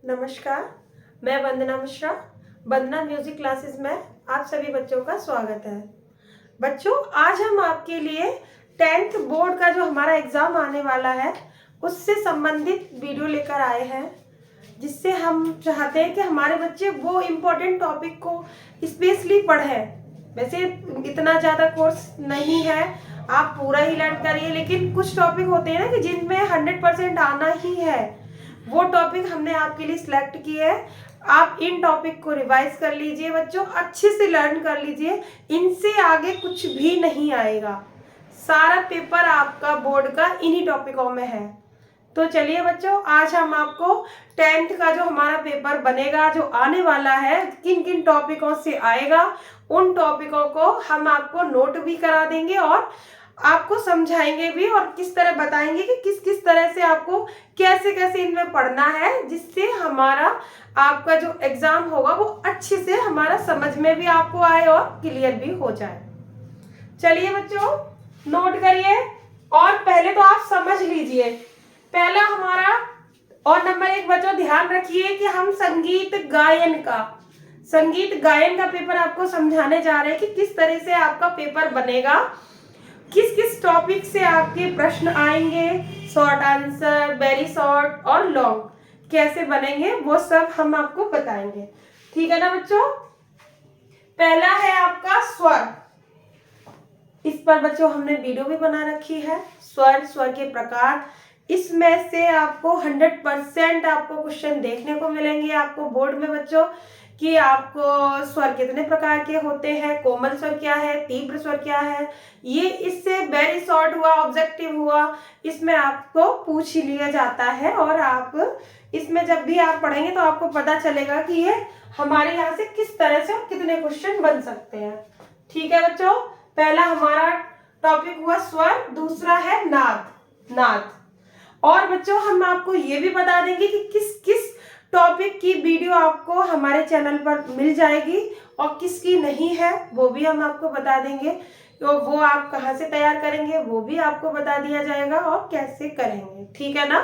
नमस्कार, मैं वंदना मिश्रा। वंदना music classes में आप सभी बच्चों का स्वागत है। बच्चों, आज हम आपके लिए 10th बोर्ड का जो हमारा एग्जाम आने वाला है उससे संबंधित वीडियो लेकर आए हैं, जिससे हम चाहते हैं कि हमारे बच्चे वो इम्पोर्टेंट टॉपिक को स्पेशली पढ़ें। वैसे इतना ज़्यादा कोर्स नहीं है, आप पूरा ही लर्न करिए, लेकिन कुछ टॉपिक होते हैं ना कि जिनमें 100% आना ही है, वो टॉपिक हमने आपके लिए सिलेक्ट किए हैं। आप इन टॉपिक को रिवाइज कर लीजिए बच्चों, अच्छे से लर्न कर लीजिए। इनसे आगे कुछ भी नहीं आएगा, सारा पेपर आपका बोर्ड का इन्हीं टॉपिकों में है। तो चलिए बच्चों, आज हम आपको 10th का जो हमारा पेपर बनेगा, जो आने वाला है, किन किन टॉपिकों से आएगा, उन टॉपिकों को हम आपको नोट भी करा देंगे और आपको समझाएंगे भी, और किस तरह बताएंगे कि किस किस तरह से आपको कैसे कैसे इनमें पढ़ना है, जिससे हमारा आपका जो एग्जाम होगा वो अच्छे से हमारा समझ में भी आपको आए और क्लियर भी हो जाए। चलिए बच्चों, नोट करिए और पहले तो आप समझ लीजिए। पहला हमारा, और नंबर 1 बच्चों ध्यान रखिए कि हम संगीत गायन का पेपर आपको समझाने जा रहे हैं कि किस तरह से आपका पेपर बनेगा, किस किस टॉपिक से आपके प्रश्न आएंगे, शॉर्ट आंसर, वेरी शॉर्ट और लॉन्ग कैसे बनेंगे, वो सब हम आपको बताएंगे। ठीक है ना बच्चों। पहला है आपका स्वर। इस पर बच्चों हमने वीडियो भी बना रखी है। स्वर के प्रकार, इसमें से आपको 100% आपको क्वेश्चन देखने को मिलेंगे आपको बोर्ड में बच्चों, कि आपको स्वर कितने प्रकार के होते हैं, कोमल स्वर क्या है, तीव्र स्वर क्या है। ये इससे वेरी शॉर्ट हुआ, ऑब्जेक्टिव हुआ, इसमें आपको पूछ ही लिया जाता है, और आप इसमें जब भी आप पढ़ेंगे तो आपको पता चलेगा कि ये हमारे यहाँ से किस तरह से कितने क्वेश्चन बन सकते हैं। ठीक है बच्चों, पहला हमारा टॉपिक हुआ स्वर, दूसरा है नाद। और बच्चों हम आपको ये भी बता देंगे कि किस किस टॉपिक की वीडियो आपको हमारे चैनल पर मिल जाएगी और किसकी नहीं है, वो भी हम आपको बता देंगे। तो वो आप कहाँ से तैयार करेंगे वो भी आपको बता दिया जाएगा और कैसे करेंगे। ठीक है ना।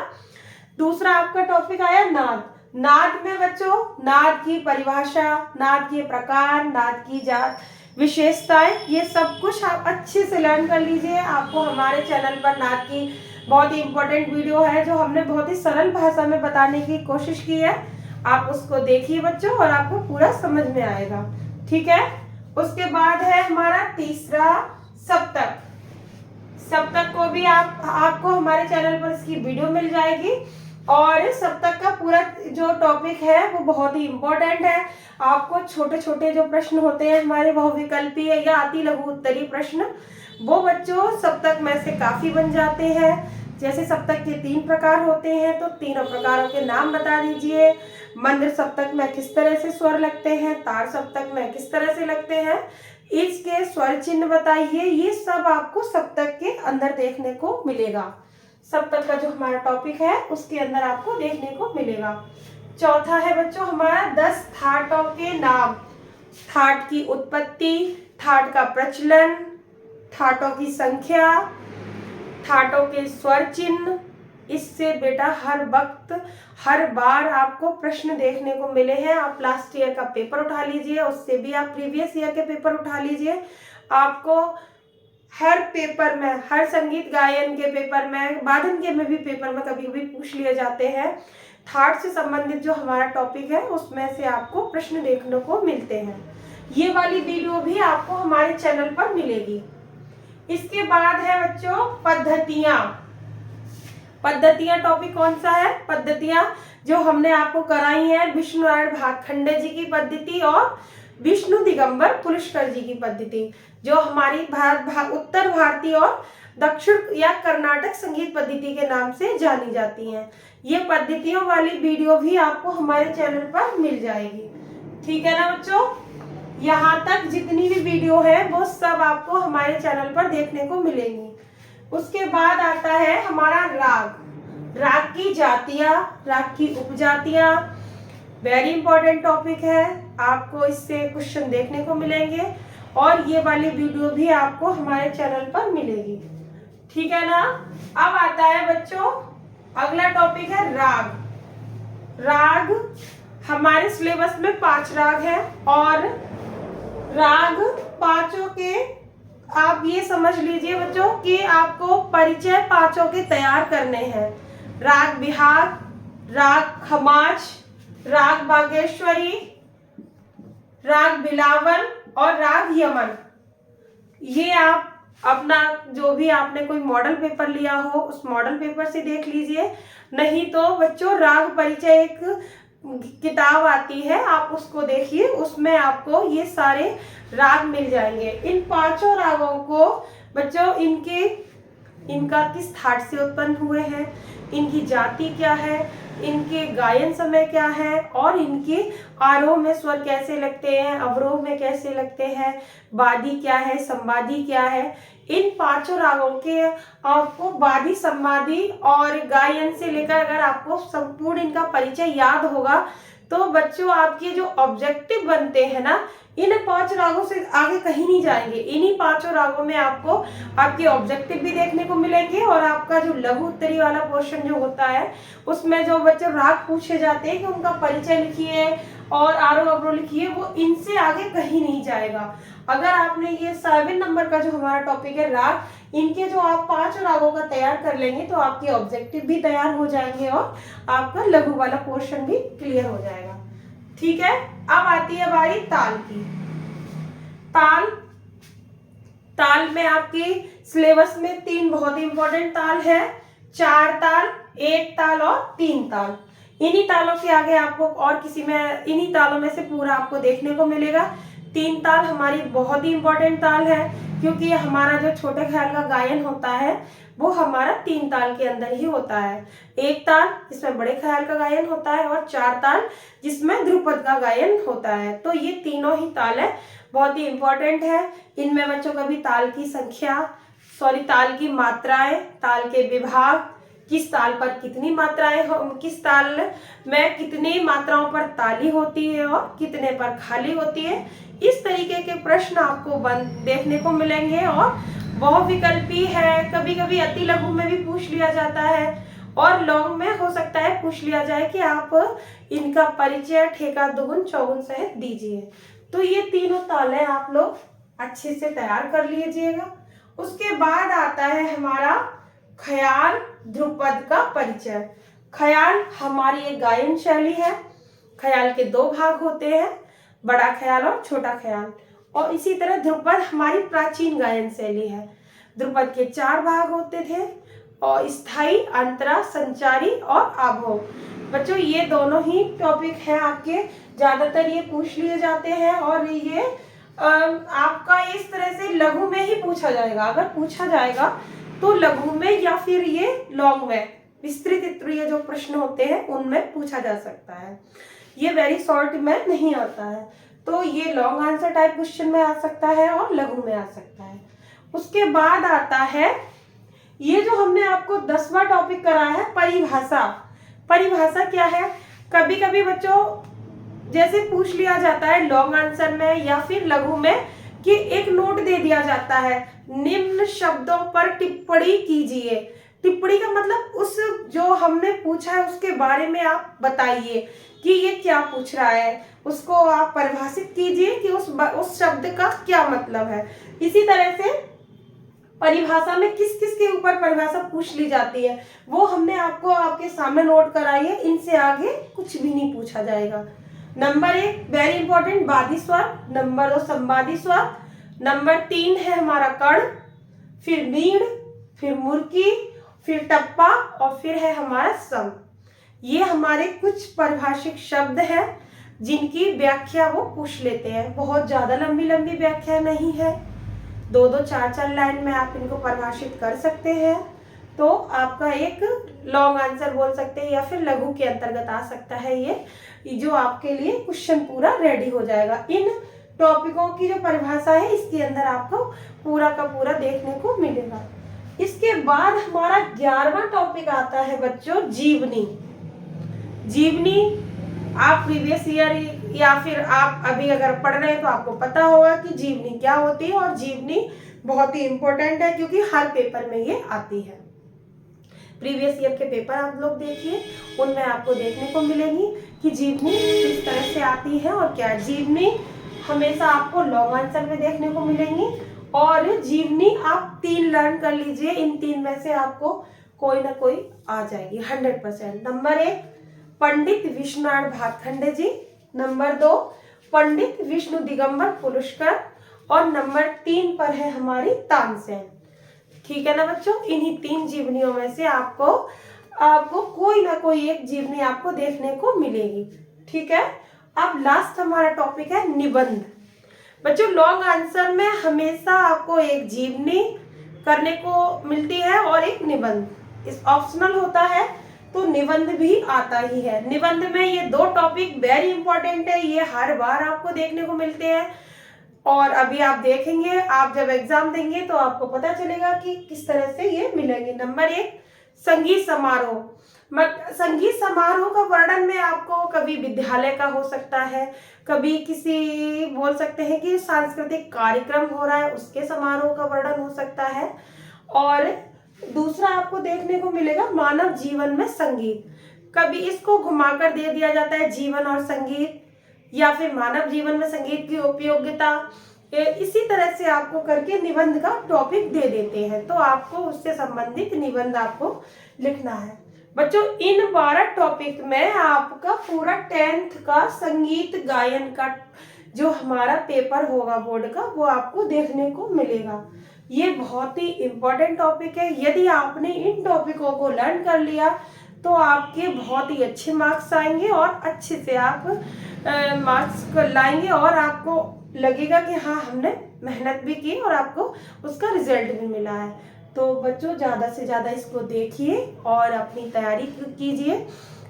दूसरा आपका टॉपिक आया नाद में बच्चों, नाद की परिभाषा, नाद के प्रकार, नाद की जात, विशेषताएं, ये सब कुछ आप अच्छे से लर्न कर लीजिए। आपको हमारे चैनल पर नाद की बहुत ही इंपॉर्टेंट वीडियो है जो हमने बहुत ही सरल भाषा में बताने की कोशिश की है, आप उसको देखिए बच्चों और आपको पूरा समझ में आएगा। ठीक है। उसके बाद है हमारा तीसरा सप्तक को भी आपको हमारे चैनल पर इसकी वीडियो मिल जाएगी, और सप्तक का पूरा जो टॉपिक है वो बहुत ही इम्पोर्टेंट है। आपको छोटे छोटे जो प्रश्न होते हैं हमारे बहुविकल्पीय या अति लघु उत्तरीय प्रश्न, वो बच्चों सप्तक में से काफी बन जाते हैं। जैसे सप्तक के 3 प्रकार होते हैं, तो तीनों प्रकारों के नाम बता दीजिए। मंद्र सप्तक में किस तरह से स्वर लगते हैं, तार सप्तक में किस तरह से लगते हैं, इसके स्वर चिन्ह बताइए। ये सब आपको सप्तक के अंदर देखने को मिलेगा। सप्तक का जो हमारा टॉपिक है उसके अंदर आपको देखने को मिलेगा। चौथा है बच्चों हमारा 10 थाटों के नाम, थाट की उत्पत्ति, थाट का प्रचलन, थाटों की संख्या, थाटों के स्वर चिन्ह। इससे बेटा हर वक्त हर बार आपको प्रश्न देखने को मिले हैं। आप लास्ट ईयर का पेपर उठा लीजिए, उससे भी आप प्रीवियस ईयर के पेपर उठा लीजिए। आपको हर पेपर में, हर संगीत गायन के पेपर में, वादन के में भी पेपर में कभी कभी पूछ लिए जाते हैं। थाट से संबंधित जो हमारा टॉपिक है उसमें से आपको प्रश्न देखने को मिलते हैं। ये वाली वीडियो भी आपको हमारे चैनल पर मिलेगी। इसके बाद है बच्चों पद्धतियां टॉपिक कौन सा है। पद्धतियां जो हमने आपको कराई है, विष्णु नारायण भातखंडे जी की पद्धति और विष्णु दिगंबर पुष्कर जी की पद्धति, जो हमारी उत्तर भारतीय और दक्षिण या कर्नाटक संगीत पद्धति के नाम से जानी जाती हैं। ये पद्धतियों वाली वीडियो भी आपको हमारे चैनल पर मिल जाएगी। ठीक है ना बच्चों। यहाँ तक जितनी भी वीडियो है वो सब आपको हमारे चैनल पर देखने को मिलेंगी। उसके बाद आता है हमारा राग की जातियां, राग की उपजातियां, वेरी इंपॉर्टेंट टॉपिक है। आपको इससे क्वेश्चन देखने को मिलेंगे और ये वाली वीडियो भी आपको हमारे चैनल पर मिलेगी। ठीक है ना। अब आता है बच्चों अगला टॉपिक है राग। राग हमारे सिलेबस में 5 राग है और राग पांचों के आप ये समझ लीजिए बच्चों कि आपको परिचय पांचों के तैयार करने हैं। राग बिहार, राग खमाज, राग बागेश्वरी, राग बिलावल और राग यमन। ये आप अपना जो भी आपने कोई मॉडल पेपर लिया हो उस मॉडल पेपर से देख लीजिए, नहीं तो बच्चों राग परिचय एक किताब आती है, आप उसको देखिए, उसमें आपको ये सारे राग मिल जाएंगे। इन पांचों रागों को बच्चों इनका किस थाट से उत्पन्न हुए हैं, इनकी जाति क्या है, इनके गायन समय क्या है और इनके आरोह में स्वर कैसे लगते हैं, अवरोह में कैसे लगते हैं, वादी क्या है, संवादी क्या है। इन पांचों रागों के आपको वादी, संवादी और गायन से लेकर अगर आपको संपूर्ण इनका परिचय याद होगा तो बच्चों आपके जो ऑब्जेक्टिव बनते हैं ना, इन 5 रागों से आगे कहीं नहीं जाएंगे। इन्हीं 5 रागों में आपको आपके ऑब्जेक्टिव भी देखने को मिलेंगे और आपका जो लघु उत्तरी वाला पोर्शन जो होता है उसमें जो बच्चों राग पूछे जाते हैं कि उनका परिचय लिखिए और आरोह अवरोह लिखिए, वो इनसे आगे कहीं नहीं जाएगा। अगर आपने ये 7 नंबर का जो हमारा टॉपिक है राग, इनके जो आप 5 रागों का तैयार कर लेंगे तो आपके ऑब्जेक्टिव भी तैयार हो जाएंगे और आपका लघु वाला पोर्शन भी क्लियर हो जाएगा। ठीक है, अब आती है बारी ताल की। ताल में आपकी सिलेबस में 3 बहुत ही इंपॉर्टेंट ताल है, 4 ताल, 1 ताल और 3 ताल। इन्हीं तालों के आगे आपको और किसी में इन्हीं तालों में से पूरा आपको देखने को मिलेगा। 3 ताल हमारी बहुत ही इंपॉर्टेंट ताल है क्योंकि हमारा जो छोटे ख्याल का गायन होता है वो हमारा 3 ताल के अंदर ही होता है। 1 ताल जिसमें बड़े ख्याल का गायन होता है और 4 ताल जिसमें ध्रुपद का गायन होता है। तो ये तीनों ही ताल है, बहुत ही इंपॉर्टेंट है। इनमें बच्चों कभी ताल की संख्या, ताल की मात्राएं, ताल के विभाग, किस ताल पर कितनी मात्राएं हो, किस ताल में कितनी मात्राओं पर ताली होती है और कितने पर खाली होती है, इस तरीके के प्रश्न आपको देखने को मिलेंगे। और बहुविकल्पी है, कभी कभी अति लघु में भी पूछ लिया जाता है और लॉन्ग में हो सकता है पूछ लिया जाए कि आप इनका परिचय ठेका दोगुन चौगुन सहित दीजिए। तो ये तीनों तालें आप लोग अच्छे से तैयार कर लीजिएगा। उसके बाद आता है हमारा ख्याल ध्रुपद का परिचय। ख्याल हमारी एक गायन शैली है। ख्याल के 2 भाग होते हैं, बड़ा ख्याल और छोटा ख्याल। और इसी तरह ध्रुपद हमारी प्राचीन गायन शैली है। ध्रुपद के 4 भाग होते थे और स्थायी, अंतरा, संचारी और आभोग। बच्चों ये दोनों ही टॉपिक हैं आपके, ज्यादातर ये पूछ लिए जाते हैं और ये आपका इस तरह से लघु में ही पूछा जाएगा। अगर पूछा जाएगा तो लघु में या फिर ये लॉन्ग में, विस्तृत उत्तरीय जो प्रश्न होते हैं उनमें पूछा जा सकता है। ये वेरी शॉर्ट में नहीं आता है, तो ये लॉन्ग आंसर टाइप क्वेश्चन में आ सकता है और लघु में आ सकता है। उसके बाद आता है ये जो हमने आपको 10वां टॉपिक कराया है, परिभाषा। परिभाषा क्या है? कभी कभी बच्चों जैसे पूछ लिया जाता है लॉन्ग आंसर में या फिर लघु में कि एक नोट दे दिया जाता है, निम्न शब्दों पर टिप्पणी कीजिए। टिप्पणी का मतलब उस जो हमने पूछा है उसके बारे में आप बताइए कि ये क्या पूछ रहा है, उसको आप परिभाषित कीजिए कि उस शब्द का क्या मतलब है। इसी तरह से परिभाषा में किस किस के ऊपर परिभाषा पूछ ली जाती है वो हमने आपको आपके सामने नोट कराई है। इनसे आगे कुछ भी नहीं पूछा जाएगा। नंबर 1 वेरी इंपॉर्टेंट वादी स्वर, नंबर 2 संवादी स्वर, नंबर 3 है हमारा कर्ण, फिर मीण, फिर मुर्की, फिर टप्पा और फिर है हमारा सम। ये हमारे कुछ परिभाषिक शब्द हैं जिनकी व्याख्या वो पूछ लेते हैं। बहुत ज्यादा लंबी लंबी व्याख्या नहीं है, 2-2, 4-4 लाइन में आप इनको परिभाषित कर सकते हैं। तो आपका एक लॉन्ग आंसर बोल सकते हैं या फिर लघु के अंतर्गत आ सकता है ये जो आपके लिए क्वेश्चन पूरा रेडी हो जाएगा। इन टॉपिकों की जो परिभाषा है इसके अंदर आपको पूरा का पूरा देखने को मिलेगा। इसके बाद हमारा 11वां टॉपिक आता है बच्चों जीवनी। जीवनी आप प्रीवियस ईयर या फिर आप अभी अगर पढ़ रहे हैं तो आपको पता होगा कि जीवनी क्या होती है और जीवनी बहुत ही इंपॉर्टेंट है क्योंकि हर पेपर में ये आती है। प्रीवियस ईयर के पेपर आप लोग देखिए, उनमें आपको देखने को मिलेंगी कि जीवनी किस तरह से आती है और क्या। जीवनी हमेशा आपको लॉन्ग आंसर में देखने को मिलेंगी और जीवनी आप 3 लर्न कर लीजिए, इन 3 में से आपको कोई ना कोई आ जाएगी 100%। नंबर 1 पंडित विष्णुनारायण भातखंडे जी, नंबर 2 पंडित विष्णु दिगंबर पुलुशकर और नंबर 3 पर है हमारी तानसेन। ठीक है ना बच्चों, इन्हीं 3 जीवनियों में से आपको कोई ना कोई एक जीवनी आपको देखने को मिलेगी। ठीक है, अब लास्ट हमारा टॉपिक है निबंध। बच्चों लॉन्ग आंसर में हमेशा आपको एक जीवनी करने को मिलती है और एक निबंध। इस ऑप्शनल होता है तो निबंध भी आता ही है। निबंध में ये 2 टॉपिक वेरी इंपॉर्टेंट है, ये हर बार आपको देखने को मिलते हैं और अभी आप देखेंगे, आप जब एग्जाम देंगे तो आपको पता चलेगा कि किस तरह से ये मिलेंगे। नंबर 1 संगीत समारोह। संगीत समारोह का वर्णन में आपको कभी विद्यालय का हो सकता है, कभी किसी बोल सकते हैं कि सांस्कृतिक कार्यक्रम हो रहा है उसके समारोह का वर्णन हो सकता है। और दूसरा आपको देखने को मिलेगा मानव जीवन में संगीत। कभी इसको घुमाकर दे दिया जाता है जीवन और संगीत, या फिर मानव जीवन में संगीत की उपयोगिता, इसी तरह से आपको करके निबंध का टॉपिक दे देते हैं, तो आपको उससे संबंधित निबंध आपको लिखना है। बच्चों इन 12 टॉपिक में आपका पूरा 10th का संगीत गायन का जो हमारा पेपर होगा बोर्ड का, वो आपको देखने को मिलेगा। ये बहुत ही इम्पोर्टेंट टॉपिक है। यदि आपने इन टॉपिकों को लर्न कर लिया तो आपके बहुत ही अच्छे मार्क्स आएंगे और अच्छे से आप मार्क्स लाएंगे और आपको लगेगा कि हाँ हमने मेहनत भी की और आपको उसका रिजल्ट भी मिला है। तो बच्चों ज़्यादा से ज़्यादा इसको देखिए और अपनी तैयारी कीजिए,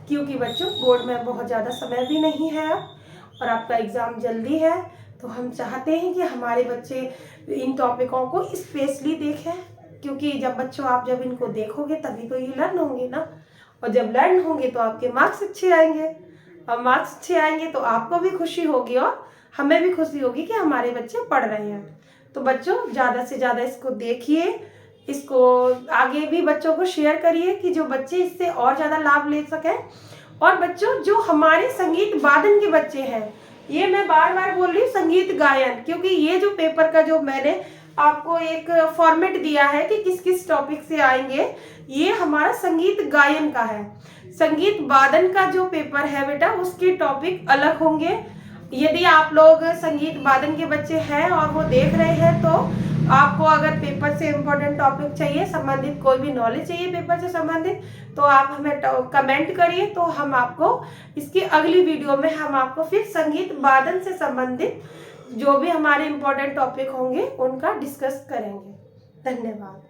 क्योंकि बच्चों बोर्ड में बहुत ज़्यादा समय भी नहीं है अब और आपका एग्ज़ाम जल्दी है। तो हम चाहते हैं कि हमारे बच्चे इन टॉपिकों को स्पेशली देखें, क्योंकि जब बच्चों आप जब इनको देखोगे तभी तो ये लर्न होंगे ना, और जब लर्न होंगे तो आपके मार्क्स अच्छे आएंगे और मार्क्स अच्छे आएंगे तो आपको भी खुशी होगी और हमें भी खुशी होगी कि हमारे बच्चे पढ़ रहे हैं। तो बच्चों ज़्यादा से ज़्यादा इसको देखिए, इसको आगे भी बच्चों को शेयर करिए कि जो बच्चे इससे और ज़्यादा लाभ ले सकें। और बच्चों जो हमारे संगीत वादन के बच्चे हैं, ये मैं बार बार बोल रही हूँ संगीत गायन, क्योंकि ये जो पेपर का जो मैंने आपको एक फॉर्मेट दिया है कि किस किस टॉपिक से आएंगे, ये हमारा संगीत गायन का है। संगीत वादन का जो पेपर है बेटा उसके टॉपिक अलग होंगे। यदि आप लोग संगीत वादन के बच्चे हैं और वो देख रहे हैं तो आपको अगर पेपर से इम्पोर्टेंट टॉपिक चाहिए, संबंधित कोई भी नॉलेज चाहिए पेपर से संबंधित, तो आप हमें कमेंट करिए, तो हम आपको इसकी अगली वीडियो में हम आपको फिर संगीत वादन से संबंधित जो भी हमारे इम्पोर्टेंट टॉपिक होंगे उनका डिस्कस करेंगे। धन्यवाद।